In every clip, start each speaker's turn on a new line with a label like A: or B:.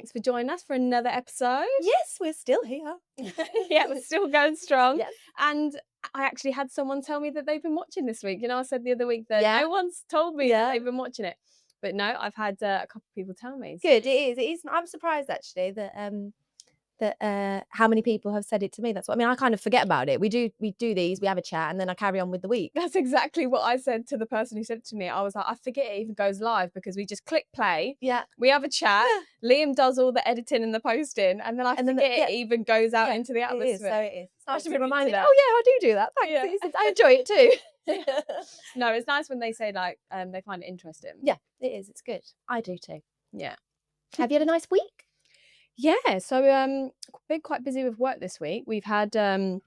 A: Thanks for joining us for another episode.
B: Yes, we're still here.
A: Yeah, we're still going strong.
B: Yes.
A: And I actually had someone tell me that they've been watching this week. You know, I said the other week that
B: Yeah.
A: no one's told me
B: Yeah.
A: that they've been watching it. But no, I've had a couple of people tell me.
B: Good. It is. I'm surprised actually that how many people have said it to me. That's what I mean. I kind of forget about it. We do these, we have a chat, and then I carry on with the week.
A: That's exactly what I said to the person who said it to me. I was like, I forget it even goes live because we just click play.
B: Yeah.
A: We have a chat. Liam does all the editing and the posting, and then I forget it even goes out into the atmosphere.
B: It is. So it is.
A: I
B: Nice
A: should
B: to be
A: be
B: reminded.
A: that.
B: Oh yeah, I do that. Thanks.
A: Yeah.
B: I enjoy it too.
A: No, it's nice when they say like they find it interesting.
B: Yeah, it is. It's good. I do too.
A: Yeah.
B: Have you had a nice week?
A: Yeah. So been quite busy with work this week. We've had an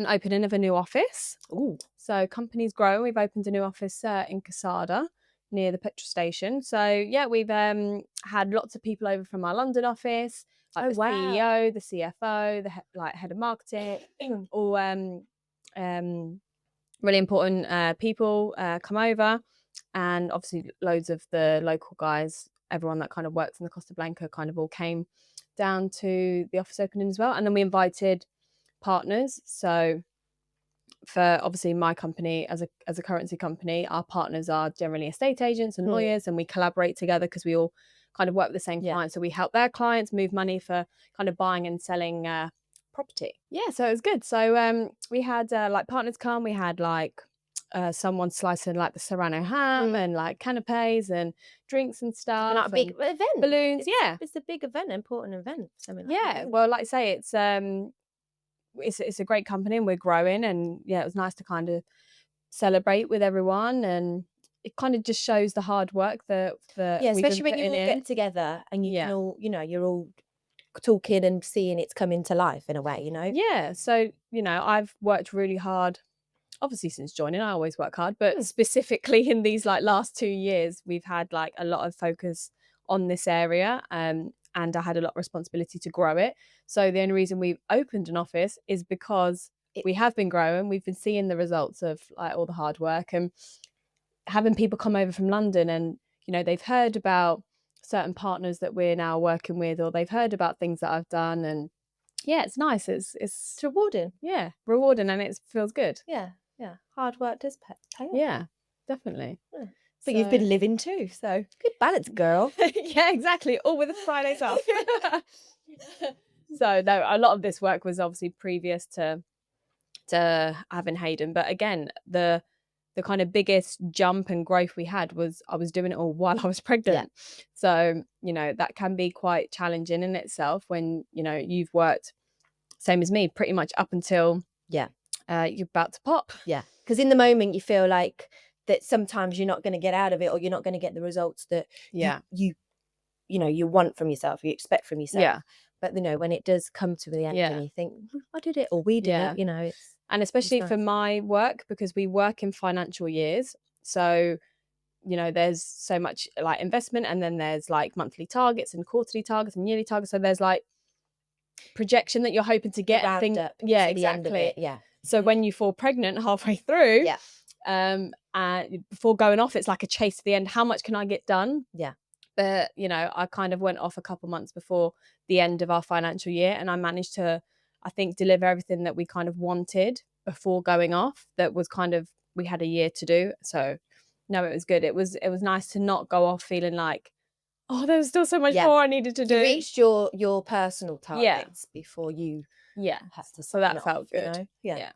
A: opening of a new office.
B: Ooh.
A: So company's growing. We've opened a new office in Casada near the petrol station. So yeah, we've had lots of people over from our London office, like the CEO, the CFO, the head of marketing, all really important people come over, and obviously loads of the local guys, everyone that kind of works in the Costa Blanca kind of all came down to the office opening as well. And then we invited partners. So for obviously my company as a currency company, our partners are generally estate agents and lawyers, and we collaborate together because we all kind of work with the same clients. So we help their clients move money for kind of buying and selling property. Yeah, so it was good. So we had like partners come. We had like someone slicing like the Serrano ham and like canapes and drinks and stuff.
B: Like a big event.
A: Balloons.
B: It's a big event, important event. Something like
A: yeah. Well, like I say, it's a great company and we're growing, and yeah, it was nice to kind of celebrate with everyone, and it kind of just shows the hard work that
B: especially when you all get together and you can all, you're all talking and seeing it's coming to life in a way,
A: Yeah. So, I've worked really hard, obviously since joining. I always work hard, but specifically in these like last 2 years, we've had like a lot of focus on this area. And I had a lot of responsibility to grow it. So the only reason we've opened an office is because we have been growing. We've been seeing the results of like all the hard work, and having people come over from London, and they've heard about certain partners that we're now working with, or they've heard about things that I've done, and yeah, it's nice. It's
B: rewarding.
A: Yeah, rewarding, and it feels good.
B: Yeah. Hard work does pay off.
A: Yeah, definitely.
B: Yeah. But you've been living too, so good balance, girl.
A: Yeah, exactly. All with the Fridays off. So no, a lot of this work was obviously previous to having Hayden, but again, the kind of biggest jump and growth we had was I was doing it all while I was pregnant. Yeah. So that can be quite challenging in itself when you've worked same as me pretty much up until you're about to pop.
B: Yeah, because in the moment you feel like that sometimes you're not going to get out of it, or you're not going to get the results that you want from yourself, you expect from yourself. Yeah. But when it does come to the end and you think, I did it, or we did it, it's,
A: and especially for my work, because we work in financial years. So, there's so much like investment, and then there's like monthly targets and quarterly targets and yearly targets. So there's like projection that you're hoping to get
B: round up
A: yeah,
B: to
A: exactly.
B: the end of it. Yeah.
A: So when you fall pregnant halfway through, and before going off, it's like a chase to the end. How much can I get done?
B: Yeah.
A: But I kind of went off a couple months before the end of our financial year, and I managed to, I think, deliver everything that we kind of wanted before going off. That was kind of, we had a year to do. So no, it was good. It was nice to not go off feeling like, oh, there was still so much more I needed to do.
B: You reached your personal targets before you had to.
A: So that felt good.
B: Yeah.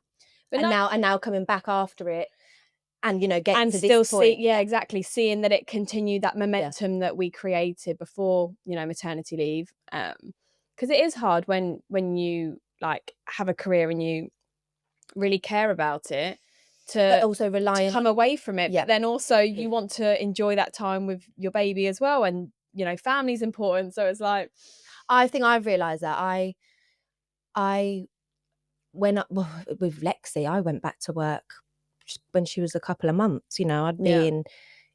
B: But now coming back after it, and getting
A: and
B: to
A: still
B: this point.
A: exactly, seeing that it continued that momentum that we created before maternity leave, because it is hard when you like have a career and you really care about it,
B: but also
A: to come away from it, but then also you want to enjoy that time with your baby as well, and family's important. So it's like,
B: I think I've realised that with Lexi, I went back to work when she was a couple of months. I'd be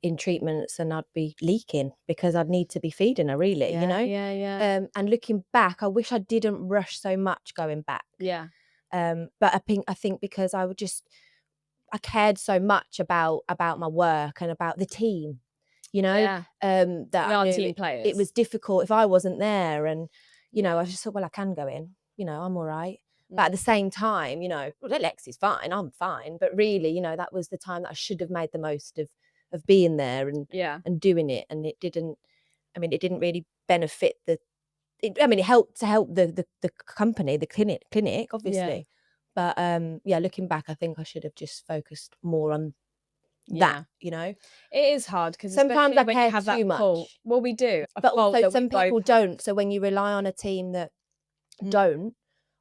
B: in treatments and I'd be leaking because I'd need to be feeding her, really. And looking back, I wish I didn't rush so much going back. But I think because I cared so much about my work and about the team. you know,
A: Yeah.
B: that
A: We
B: I
A: are
B: knew
A: team
B: it
A: players.
B: was difficult if I wasn't there. And, you know, I just thought, well, I can go in, you know, I'm all right. But at the same time, you know, well, Lexi's fine, I'm fine. But really, you know, that was the time that I should have made the most of being there and doing it. And it didn't, I mean, it didn't really benefit it helped to help the company, the clinic, obviously. But yeah, looking back, I think I should have just focused more on that, you know.
A: It is hard because
B: Sometimes
A: especially
B: I
A: when you
B: care
A: have
B: too
A: that pull.
B: much.
A: Well, we do. A
B: But
A: fault
B: also
A: that we
B: some
A: both
B: people don't. So when you rely on a team that don't,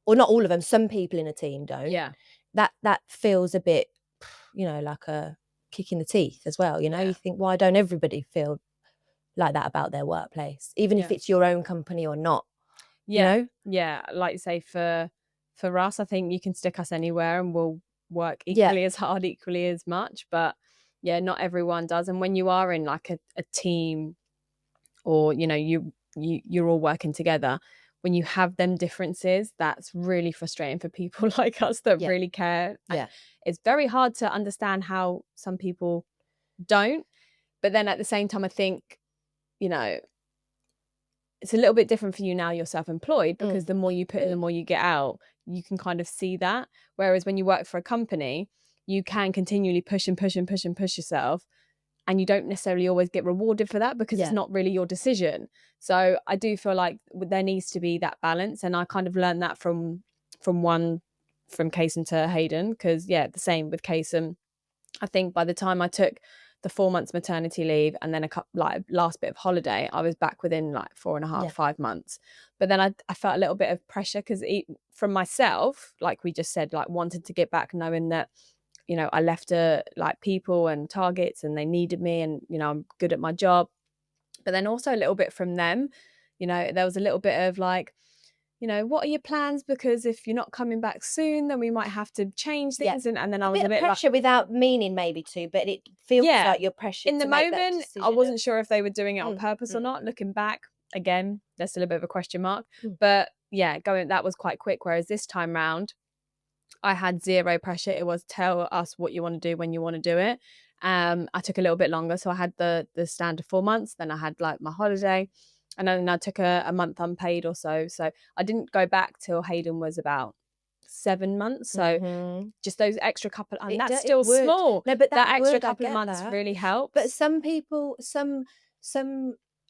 B: or not all of them, some people in a team don't.
A: Yeah.
B: That feels a bit, you know, like a kick in the teeth as well. You know, you think, why don't everybody feel like that about their workplace, even if it's your own company or not? You know?
A: Yeah. Like you say, for us, I think you can stick us anywhere and we'll work equally as hard, equally as much. But yeah, not everyone does. And when you are in like a team, or you know, you're all working together, when you have them differences, that's really frustrating for people like us that really care. And it's very hard to understand how some people don't. But then at the same time, I think, you know, it's a little bit different for you now. You're self-employed, because the more you put in, the more you get out. You can kind of see that. Whereas when you work for a company, you can continually push and push and push and push yourself, and you don't necessarily always get rewarded for that, because it's not really your decision. So I do feel like there needs to be that balance, and I kind of learned that from Kaysen to Hayden, because the same with Kaysen. I think by the time I took the 4 months maternity leave and then a couple, like last bit of holiday, I was back within like 4.5, 5 months. But then I felt a little bit of pressure, because from myself, like we just said, like wanted to get back, knowing that, you know, I left like people and targets and they needed me, and, you know, I'm good at my job. But then also a little bit from them, you know, there was a little bit of like, you know, what are your plans? Because if you're not coming back soon, then we might have to change things. And then I was a bit
B: pressure,
A: like,
B: without meaning maybe to, but it feels like you're pressured
A: in the
B: to make that
A: moment,
B: decision.
A: I wasn't sure if they were doing it on purpose or not. Looking back, again, there's still a bit of a question mark. But yeah, that was quite quick. Whereas this time round, I had zero pressure. It was, tell us what you want to do when you want to do it. I took a little bit longer. So I had the standard 4 months. Then I had like my holiday. And then I took a month unpaid or so. So I didn't go back till Hayden was about 7 months. So just those extra couple, and that's still small.
B: No, but
A: that extra couple of months really helps.
B: But some people, some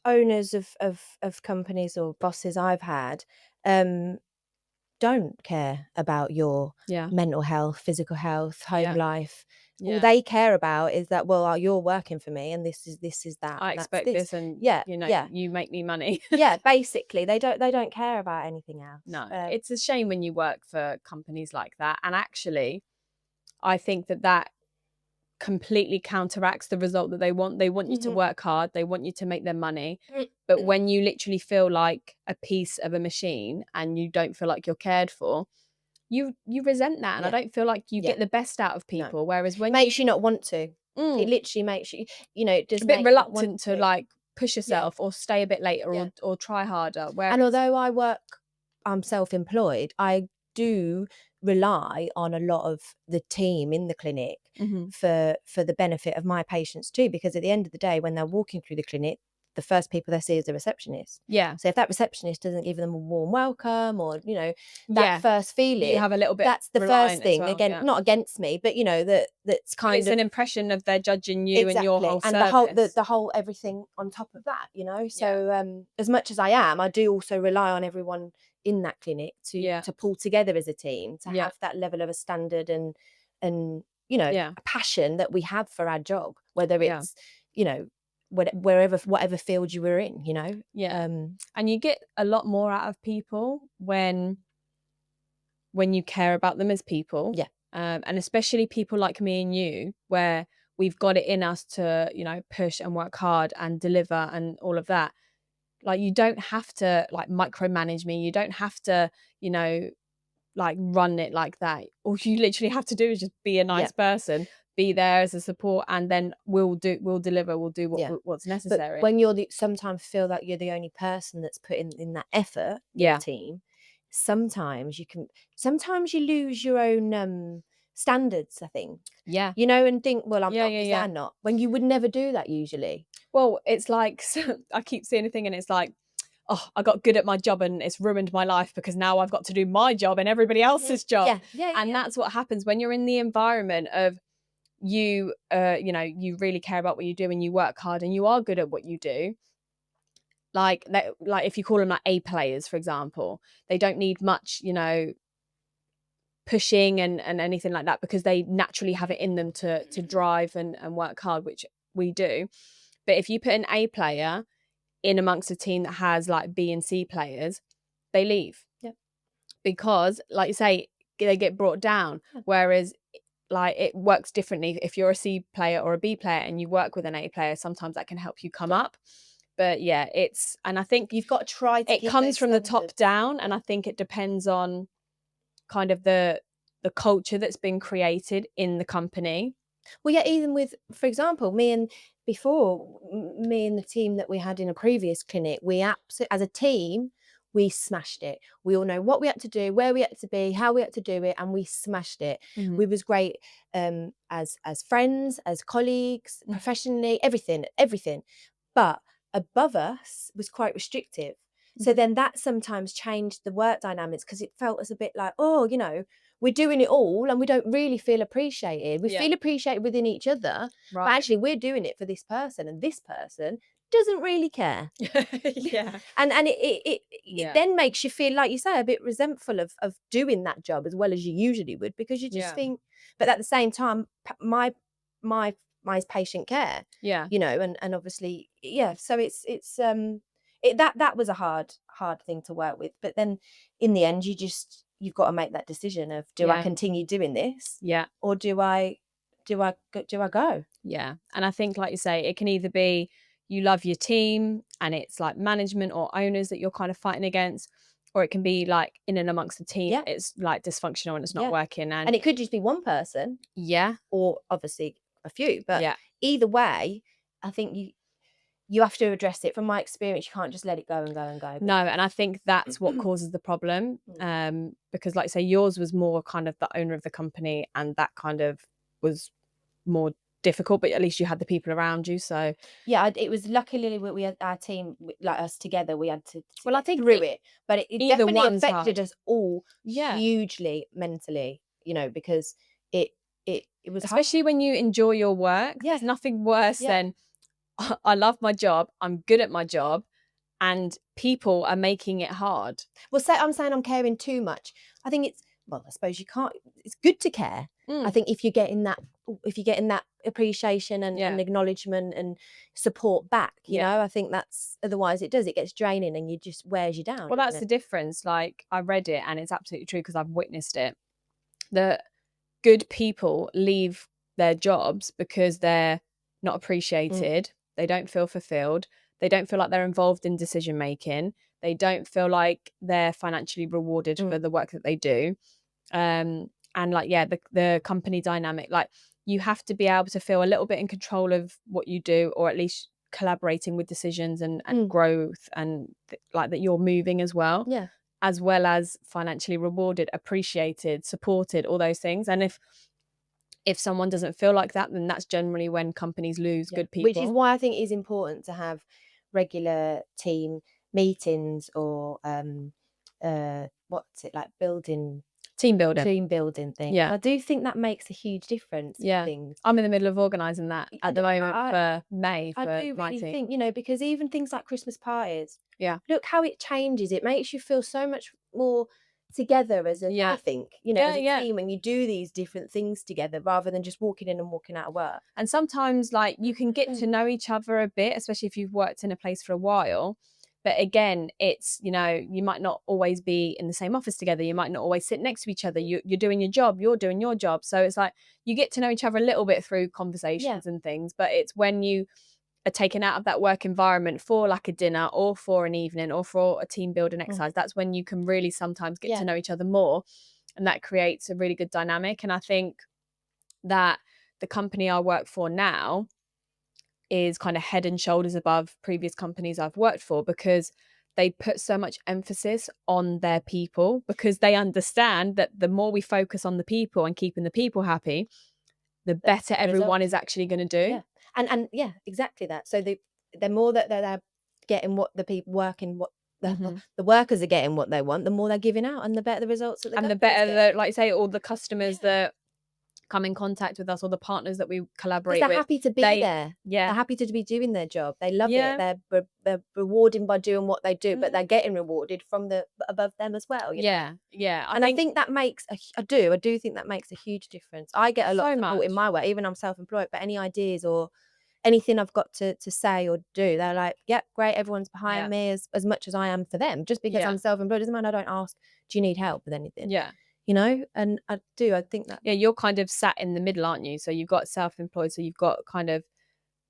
B: owners of companies or bosses I've had, don't care about your mental health, physical health, home life. All they care about is that, well, you're working for me, and this is that.
A: I expect this, and you know, you make me money.
B: Basically, they don't care about anything else.
A: No, it's a shame when you work for companies like that. And actually, I think that completely counteracts the result that they want. They want you to work hard. They want you to make their money. But when you literally feel like a piece of a machine and you don't feel like you're cared for, you resent that. And I don't feel like you get the best out of people. Whereas when
B: makes you not want to. It literally makes you, you know, it does
A: a bit
B: make
A: reluctant to like push yourself or stay a bit later or try harder.
B: And although I'm self-employed, I do rely on a lot of the team in the clinic for the benefit of my patients too, because at the end of the day, when they're walking through the clinic, the first people they see is the receptionist. So if that receptionist doesn't give them a warm welcome, or, you know, that first feeling,
A: you have a little bit,
B: that's the first thing. Again, not against me, but you know, that's kind of,
A: it's an impression of they're judging you and your whole service.
B: And the whole everything on top of that, you know. So as much as I do also rely on everyone in that clinic to pull together as a team, to have that level of a standard and you know, a passion that we have for our job, whether it's, you know, whatever field you were in, you know.
A: And you get a lot more out of people when you care about them as people. And especially people like me and you, where we've got it in us to, you know, push and work hard and deliver and all of that. Like, you don't have to like micromanage me. You don't have to, you know, like run it like that. All you literally have to do is just be a nice person, be there as a support, and then we'll deliver, we'll do what's necessary.
B: But when you're sometimes feel that you're the only person that's put in that effort in the team, sometimes you lose your own standards, I think.
A: Yeah.
B: You know, and think, well, I'm
A: Yeah,
B: not
A: yeah,
B: because
A: yeah.
B: I'm not. When you would never do that usually.
A: Well, it's like I keep seeing a thing and it's like, oh, I got good at my job and it's ruined my life because now I've got to do my job and everybody else's job. And that's what happens when you're in the environment of you, you know, you really care about what you do and you work hard and you are good at what you do. Like if you call them like A players, for example, they don't need much, you know, pushing and anything like that because they naturally have it in them to drive and work hard, which we do. But if you put an A player in amongst a team that has like B and C players, they leave.
B: Yep.
A: Because like you say, they get brought down. Yeah. Whereas like it works differently. If you're a C player or a B player and you work with an A player, sometimes that can help you come up. But yeah, and I think
B: you've got to try to
A: it comes from the top down, and I think it depends on kind of the culture that's been created in the company.
B: Well, yeah, even with, for example, me and the team that we had in a previous clinic, we absolutely, as a team, we smashed it. We all know what we had to do, where we had to be, how we had to do it, and we smashed it. Mm-hmm. We was great as friends, as colleagues, professionally, everything. But above us was quite restrictive. Mm-hmm. So then that sometimes changed the work dynamics because it felt as a bit like, oh, you know, we're doing it all and we don't really feel appreciated. We feel appreciated within each other, right. But actually we're doing it for this person and this person doesn't really care.
A: Yeah.
B: And it then makes you feel, like you say, a bit resentful of doing that job as well as you usually would, because you just think, but at the same time, my patient care, you know, and obviously, so it's that was a hard thing to work with. But then in the end, you've got to make that decision of, do I continue doing this?
A: Yeah.
B: Or do I go?
A: Yeah. And I think, like you say, it can either be you love your team and it's like management or owners that you're kind of fighting against, or it can be like in and amongst the team, it's like dysfunctional and it's not working. And
B: it could just be one person.
A: Yeah.
B: Or obviously a few. But either way, I think you have to address it. From my experience, you can't just let it go and go and go.
A: No, and I think that's what causes the problem. Because like I say, yours was more kind of the owner of the company and that kind of was more difficult, but at least you had the people around you. So
B: it was luckily we had our team, like us together, we had to
A: I think
B: through it. But it definitely affected us all hugely mentally, you know, because it was
A: especially hard. When you enjoy your work, there's nothing worse than I love my job, I'm good at my job, and people are making it hard.
B: Well, I'm saying I'm caring too much. I think I suppose you can't, it's good to care. I think if you're getting that appreciation and acknowledgement and support back, you know, I think that's, otherwise it gets draining and you just wears you down.
A: Well, that's the difference. Like, I read it and it's absolutely true because I've witnessed it. That good people leave their jobs because they're not appreciated. They don't feel fulfilled. They don't feel like they're involved in decision making. They don't feel like they're financially rewarded for the work that they do. And like, the company dynamic, like you have to be able to feel a little bit in control of what you do, or at least collaborating with decisions and growth, and like that you're moving as well.
B: Yeah.
A: As well as financially rewarded, appreciated, supported, all those things. And if someone doesn't feel like that, then that's generally when companies lose good people.
B: Which is why I think it is important to have regular team meetings or what's it like,
A: team
B: building thing.
A: Yeah,
B: I do think that makes a huge difference.
A: Yeah,
B: things.
A: I'm in the middle of organising that at the moment for May.
B: I do really think, you know, because even things like Christmas parties.
A: Yeah,
B: look how it changes. It makes you feel so much more together as a, I think, you know, as a team when you do these different things together rather than just walking in and walking out of work.
A: And sometimes like you can get to know each other a bit, especially if you've worked in a place for a while. But again, it's, you know, you might not always be in the same office together. You might not always sit next to each other. You're doing your job. You're doing your job. So it's like you get to know each other a little bit through conversations and things. But it's when you are taken out of that work environment for like a dinner or for an evening or for a team building exercise, that's when you can really sometimes get to know each other more. And that creates a really good dynamic. And I think that the company I work for now is kind of head and shoulders above previous companies I've worked for, because they put so much emphasis on their people, because they understand that the more we focus on the people and keeping the people happy, the better everyone is actually going to do.
B: Yeah. And yeah, exactly that. So the more that they're getting what the people working, what the workers are getting what they want, the more they're giving out, and the better the results that
A: and the better like say all the customers that come in contact with us, or the partners that we collaborate with,
B: they're happy to be there.
A: Yeah,
B: they're happy to be doing their job. They love it. They're rewarding by doing what they do, but they're getting rewarded from the above them as well.
A: Yeah.
B: I think that makes I do think that makes a huge difference. I get a lot of support in my work, even I'm self-employed, but any ideas or anything I've got to say or do, they're like, yep, great, everyone's behind me as much as I am for them. Just because I'm self-employed doesn't mean I don't ask, do you need help with anything?
A: Yeah.
B: And I think that.
A: Yeah, you're kind of sat in the middle, aren't you? So you've got self-employed, so you've got kind of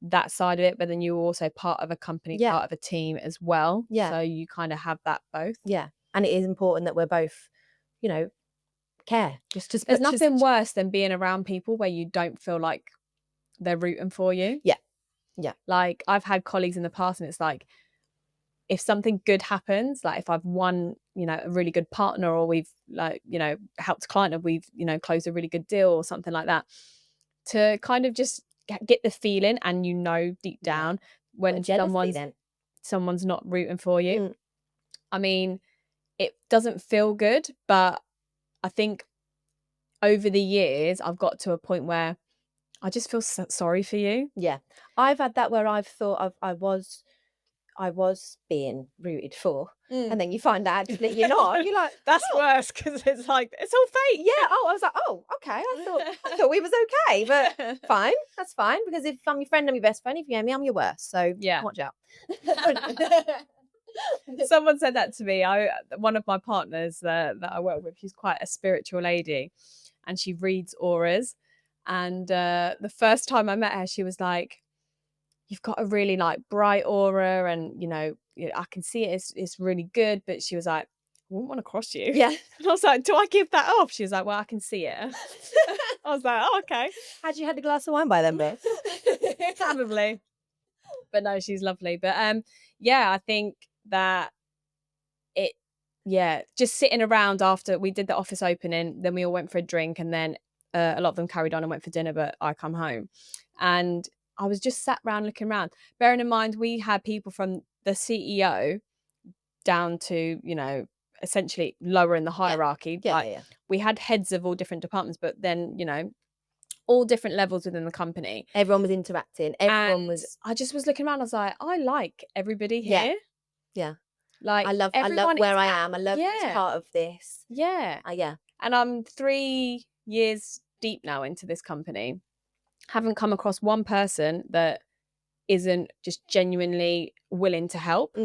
A: that side of it, but then you're also part of a company, part of a team as well. Yeah. So you kind of have that both.
B: Yeah. And it is important that we're both, care.
A: There's nothing worse than being around people where you don't feel like they're rooting for you.
B: Yeah. Yeah.
A: Like I've had colleagues in the past, and it's like, if something good happens, like if I've won, a really good partner, or we've helped a client, or we've, closed a really good deal or something like that, to kind of just get the feeling, and deep down when someone's not rooting for you. I mean, it doesn't feel good, but I think over the years I've got to a point where I just feel sorry for you.
B: Yeah. I've had that where I've thought I was being rooted for, and then you find out that you're not. You're like,
A: that's worse, because it's like, it's all fake.
B: Yeah. Oh, I was like, oh, okay. I thought we was okay, but fine. That's fine, because if I'm your friend, I'm your best friend. If you hate me, I'm your worst. So yeah, watch out.
A: Someone said that to me. One of my partners that I work with, she's quite a spiritual lady, and she reads auras. And the first time I met her, she was like, you've got a really like bright aura, and I can see it. It's really good. But she was like, I wouldn't want to cross you.
B: Yeah.
A: And I was like, do I give that off? She was like, well, I can see it. I was like, oh, okay.
B: Had you had a glass of wine by then, bro?
A: Probably. But no, she's lovely. But I think that just sitting around after we did the office opening, then we all went for a drink, and then a lot of them carried on and went for dinner, but I come home, and I was just sat around looking around, bearing in mind we had people from the CEO down to, essentially lower in the hierarchy. We had heads of all different departments, but then, all different levels within the company.
B: Everyone was interacting.
A: I just was looking around. I was like, I like everybody here.
B: Yeah.
A: Like,
B: I love where I am. I love being part of this.
A: Yeah.
B: Yeah.
A: And I'm 3 years deep now into this company. Haven't come across one person that isn't just genuinely willing to help.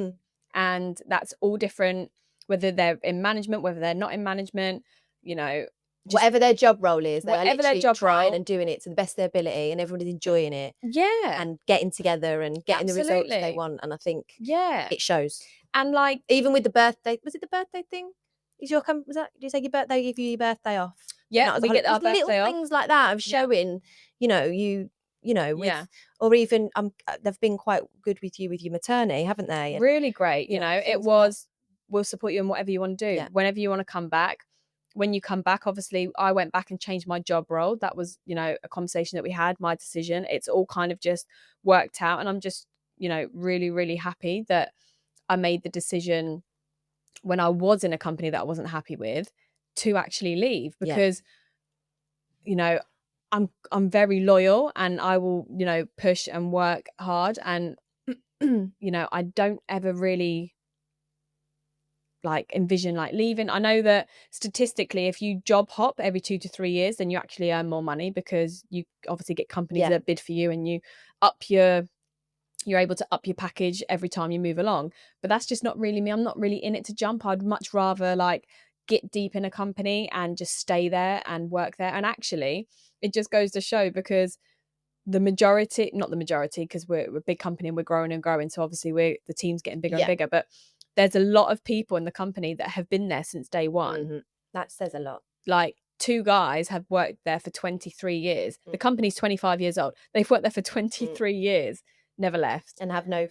A: And that's all different, whether they're in management, whether they're not in management,
B: whatever their job role is, whatever their job role, and doing it to the best of their ability, and everyone is enjoying it.
A: Yeah.
B: And getting together and getting the results they want. And I think it shows.
A: And like,
B: even with the birthday, was it the birthday thing? Did you say your birthday, give you your birthday off?
A: Yeah, we get our birthday off.
B: Things like that of showing, or even they've been quite good with you with your maternity, haven't they?
A: Really great. It was, we'll support you in whatever you want to do. Yeah. Whenever you want to come back. When you come back, obviously, I went back and changed my job role. That was, a conversation that we had, my decision. It's all kind of just worked out. And I'm just, really, really happy that I made the decision when I was in a company that I wasn't happy with to actually leave, because, I'm very loyal, and I will, push and work hard. And, I don't ever really envision leaving. I know that statistically, if you job hop every 2 to 3 years, then you actually earn more money, because you obviously get companies that bid for you, and you're able to up your package every time you move along. But that's just not really me. I'm not really in it to jump. I'd much rather get deep in a company and just stay there and work there. And actually, it just goes to show, because not the majority, because we're a big company and we're growing and growing. So obviously the team's getting bigger and bigger, but there's a lot of people in the company that have been there since day one.
B: Mm-hmm. That says a lot.
A: 2 guys have worked there for 23 years. The company's 25 years old. They've worked there for 23 years, never left.
B: And have no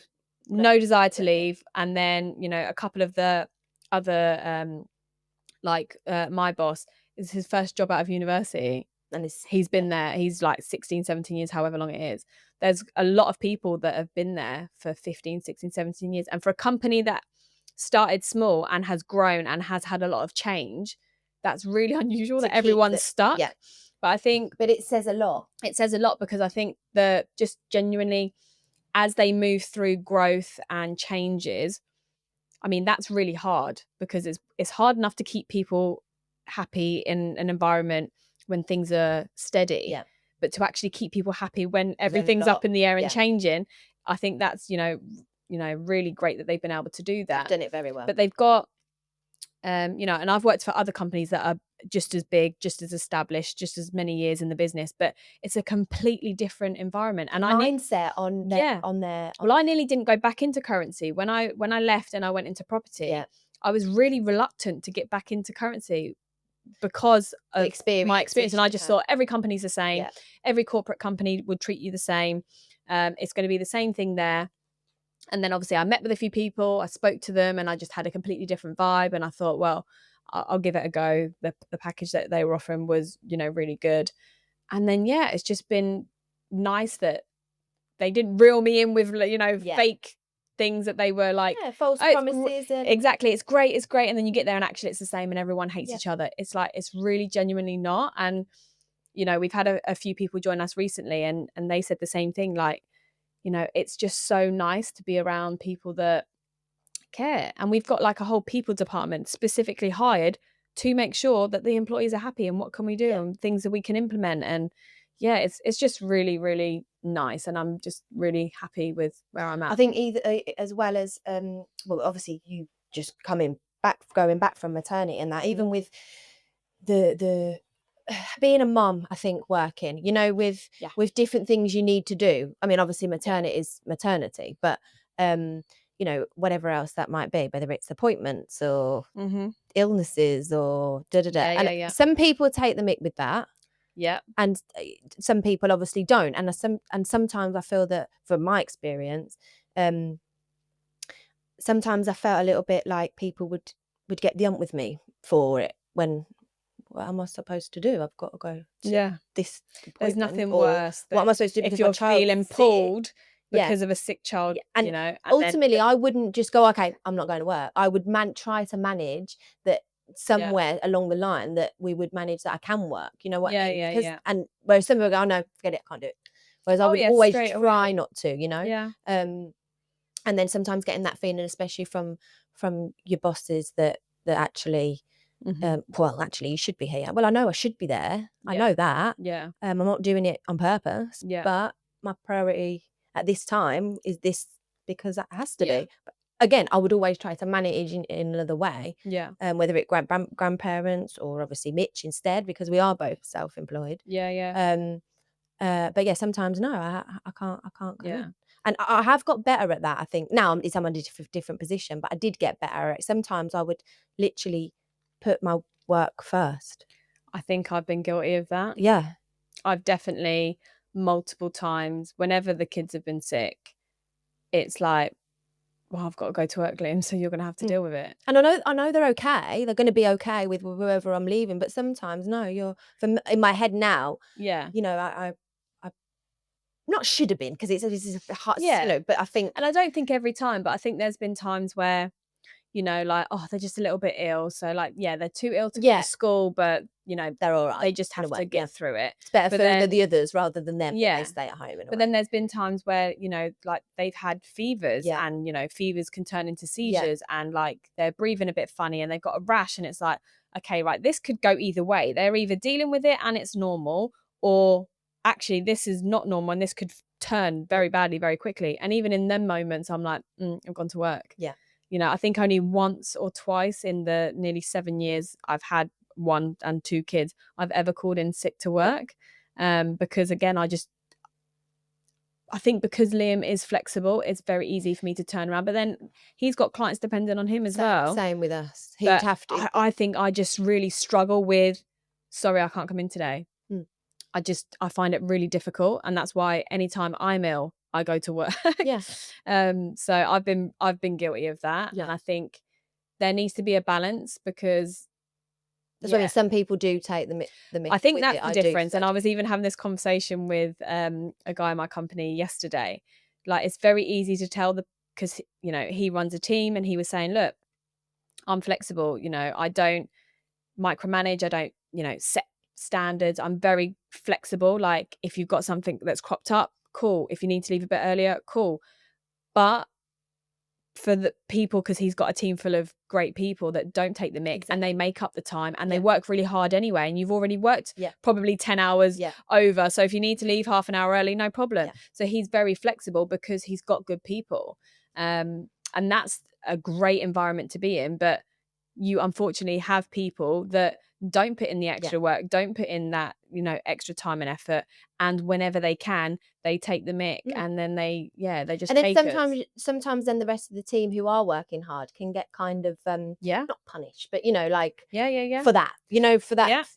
A: no desire to leave. And then, you know, a couple of the other, my boss, is his first job out of university. And he's been there, he's like 16, 17 years, however long it is. There's a lot of people that have been there for 15, 16, 17 years. And for a company that started small and has grown and has had a lot of change, that's really unusual that everyone's stuck. Yeah. But I think...
B: But it says a lot.
A: It says a lot, because I think that just genuinely, as they move through growth and changes, I mean, that's really hard, because it's hard enough to keep people happy in an environment when things are steady.
B: Yeah.
A: But to actually keep people happy when everything's up in the air and changing, I think that's, you know, really great that they've been able to do that.
B: They've done it very well.
A: But they've got, you know, and I've worked for other companies that are just as big, just as established, just as many years in the business, but it's a completely different environment. And
B: mindset on their
A: well, I nearly didn't go back into currency when I left and I went into property. Yeah. I was really reluctant to get back into currency because of my experience, and I just thought every company's the same. Yeah. Every corporate company would treat you the same. It's going to be the same thing there. And then obviously I met with a few people, I spoke to them, and I just had a completely different vibe. And I thought, well, I'll give it a go. The package that they were offering was, you know, really good. And then, yeah, it's just been nice that they didn't reel me in with, you know, fake things that they were like,
B: false promises.
A: Exactly. It's great. And then you get there and actually it's the same and everyone hates each other. It's like, it's really genuinely not. And, you know, we've had a few people join us recently and they said the same thing. Like, you know, it's just so nice to be around people that care. And we've got like a whole people department specifically hired to make sure that the employees are happy and what can we do and things that we can implement. And yeah, it's just really, really nice. And I'm just really happy with where I'm at.
B: I think either as well as, well, obviously you just going back from maternity and that, even with the being a mum, I think working, you know, with different things you need to do. I mean, obviously maternity is maternity, but, you know, whatever else that might be, whether it's appointments or illnesses or and some people take the mick with that.
A: Yeah.
B: And some people obviously don't. And sometimes I feel that, from my experience, sometimes I felt a little bit like people would get the ump with me for it when, what am I supposed to do? I've got to go to this appointment.
A: There's nothing worse than
B: what am I supposed to do
A: if you're feeling pulled because of a sick child,
B: and
A: you know. And
B: ultimately, I wouldn't just go, okay, I'm not going to work. I would try to manage that somewhere along the line, that we would manage that I can work. You know what I mean?
A: Yeah.
B: And whereas some people go, oh no, forget it, I can't do it. Whereas I would always try not to, you know.
A: Yeah.
B: And then sometimes getting that feeling, especially from your bosses, that actually, well, actually, you should be here. Well, I know I should be there. I know that.
A: Yeah.
B: I'm not doing it on purpose.
A: Yeah.
B: But my priority at this time is this, because that has to be. But again, I would always try to manage in another way.
A: Yeah.
B: Whether it grandparents or obviously Mitch instead, because we are both self-employed.
A: Yeah.
B: But yeah, sometimes no, I can't come in. And I have got better at that. I think now I'm in a different position, but I did get better at it. Sometimes I would literally put my work first.
A: I think I've been guilty of that.
B: Yeah.
A: I've definitely multiple times, whenever the kids have been sick, it's like, well, I've got to go to work, Liam, so you're going to have to deal with it.
B: And I know they're okay. They're going to be okay with whoever I'm leaving. But sometimes, no, in my head now, you know, I not should have been, because it's hard, you know, but I think...
A: And I don't think every time, but I think there's been times where, you know, like, oh, they're just a little bit ill. So like, they're too ill to go to school, but, you know,
B: they're all right.
A: They just have to get through it.
B: It's better for the others rather than them. Yeah. They stay at home.
A: But then there's been times where, you know, like they've had fevers and, you know, fevers can turn into seizures and like they're breathing a bit funny and they've got a rash, and it's like, okay, right, this could go either way. They're either dealing with it and it's normal, or actually this is not normal and this could turn very badly very quickly. And even in them moments, I'm like, I've gone to work.
B: Yeah.
A: You know, I think only once or twice in the nearly 7 years I've had 1 and 2 kids, I've ever called in sick to work. Because again, I think because Liam is flexible, it's very easy for me to turn around. But then he's got clients dependent on him as well.
B: Same with us. He'd have to.
A: I think I just really struggle with, sorry, I can't come in today. I find it really difficult. And that's why anytime I'm ill, I go to work.
B: Yeah.
A: So I've been guilty of that.
B: Yeah.
A: And I think there needs to be a balance, because
B: that's what I mean. Some people do take the myth.
A: I think that's the difference. And I was even having this conversation with a guy in my company yesterday. Like, it's very easy to tell because, you know, he runs a team, and he was saying, look, I'm flexible, you know, I don't micromanage, I don't, you know, set standards. I'm very flexible. Like, if you've got something that's cropped up, cool. If you need to leave a bit earlier, cool. But for the people, because he's got a team full of great people that don't take the mick, and they make up the time, and they work really hard anyway, and you've already worked probably 10 hours over, so if you need to leave half an hour early, no problem. So he's very flexible because he's got good people, and that's a great environment to be in. But you unfortunately have people that don't put in the extra work, don't put in that, you know, extra time and effort, and whenever they can, they take the mick, and then they just
B: and then
A: take
B: sometimes then the rest of the team who are working hard can get kind of not punished, but, you know, like for that, you know,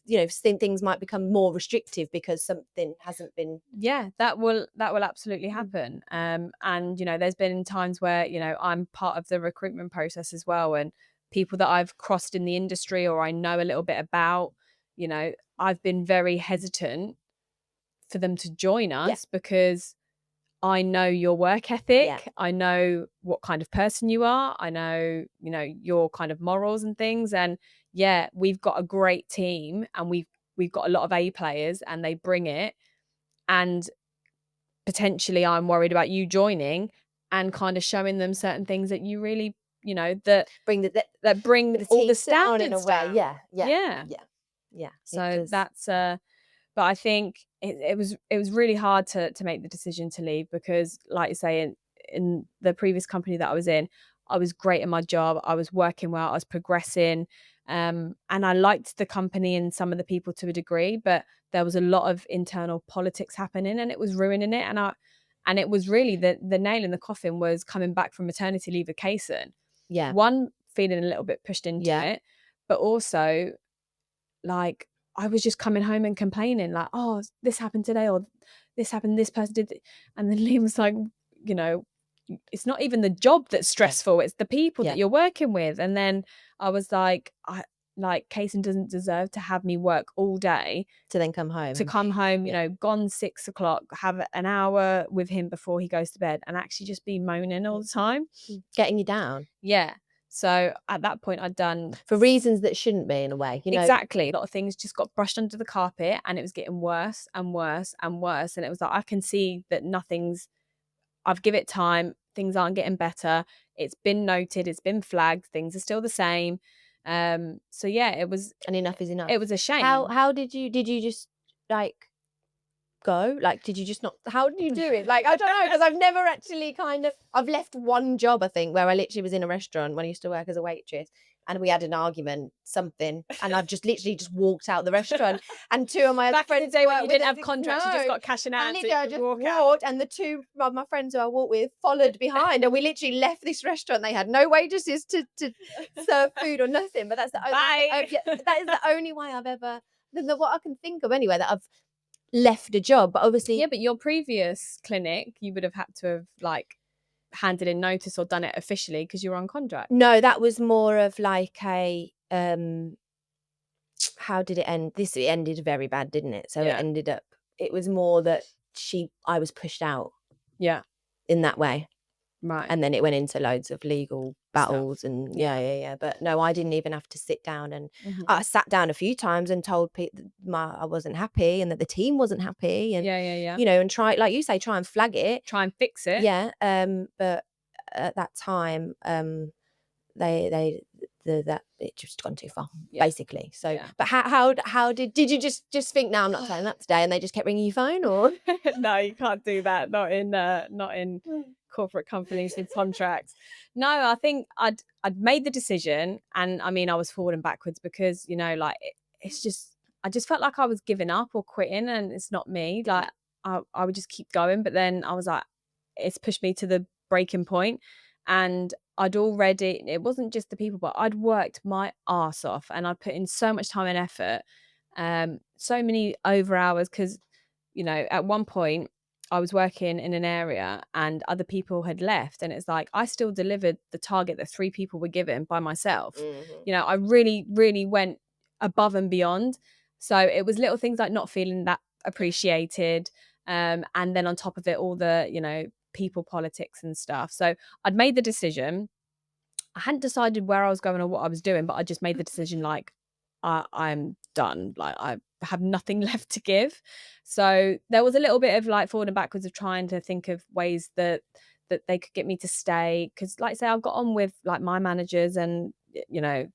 B: you know, things might become more restrictive because something hasn't been
A: that will absolutely happen. And, you know, there's been times where, you know, I'm part of the recruitment process as well, and people that I've crossed in the industry or I know a little bit about, you know, I've been very hesitant for them to join us because I know your work ethic. I know what kind of person you are. I know, you know, your kind of morals and things. And we've got a great team, and we've got a lot of A players, and they bring it. And potentially I'm worried about you joining and kind of showing them certain things that you really, you know, that bring all the standards
B: in a way.
A: down.
B: Yeah.
A: So that's but I think it was really hard to make the decision to leave, because, like you say, in the previous company that I was in, I was great at my job. I was working well. I was progressing, and I liked the company and some of the people to a degree, but there was a lot of internal politics happening, and it was ruining it. And it was really the nail in the coffin was coming back from maternity leave with Kason. One, feeling a little bit pushed into it, but also, like, I was just coming home and complaining, like, oh, this happened today, or this happened, this person did. And then Liam was like, you know, it's not even the job that's stressful, it's the people that you're working with. And then I was like, Kason doesn't deserve to have me work all day
B: to then come home,
A: you know, gone 6 o'clock, have an hour with him before he goes to bed, and actually just be moaning all the time,
B: getting you down.
A: So at that point, I'd done
B: for reasons that shouldn't be, in a way, you know.
A: Exactly. A lot of things just got brushed under the carpet, and it was getting worse and worse and worse. And it was like, I can see that I've given it time, things aren't getting better. It's been noted, it's been flagged, things are still the same. So it was,
B: and enough is enough.
A: It was a shame.
B: How did you just like go? Like, did you just not, how did you do it? Like, I don't know, because I've never actually I've left one job, I think, where I literally was in a restaurant when I used to work as a waitress, and we had an argument, and I've just literally just walked out the restaurant, and two of my
A: back
B: friends
A: in the day when you didn't have contracts, you just got cashing out,
B: and literally I just walked, and the two of my friends who I walked with followed behind, and we literally left this restaurant. They had no waitresses to serve food or nothing, but that's that is the only way I've ever, what I can think of anyway, that I've left a job. But obviously,
A: but your previous clinic, you would have had to have like handed in notice or done it officially because you were on contract.
B: No, that was more of like a how did it end? It ended very bad, didn't it? So it was more that I was pushed out in that way,
A: right?
B: And then it went into loads of legal battles and but no, I didn't even have to sit down, and I sat down a few times and told people I wasn't happy and that the team wasn't happy, and you know, and try, like you say, try and flag it,
A: try and fix it,
B: but at that time that it just gone too far, basically. So but how did you just think, no, I'm not saying that today, and they just kept ringing your phone, or
A: no, you can't do that, not in corporate companies with contracts. No, I think I'd made the decision, and I mean, I was forward and backwards because, you know, like it's just, I just felt like I was giving up or quitting, and it's not me. Like I would just keep going, but then I was like, it's pushed me to the breaking point, and it wasn't just the people, but I'd worked my arse off, and I'd put in so much time and effort, so many over hours, because, you know, at one point I was working in an area and other people had left, and it's like I still delivered the target that 3 people were given by myself.
B: Mm-hmm.
A: You know, I really, really went above and beyond. So it was little things like not feeling that appreciated, and then on top of it, all the, you know, people politics and stuff. So I'd made the decision. I hadn't decided where I was going or what I was doing, but I just made the decision like I'm done. Like I have nothing left to give. So there was a little bit of like forward and backwards of trying to think of ways that they could get me to stay. Because like I say, I've got on with like my managers and, you know,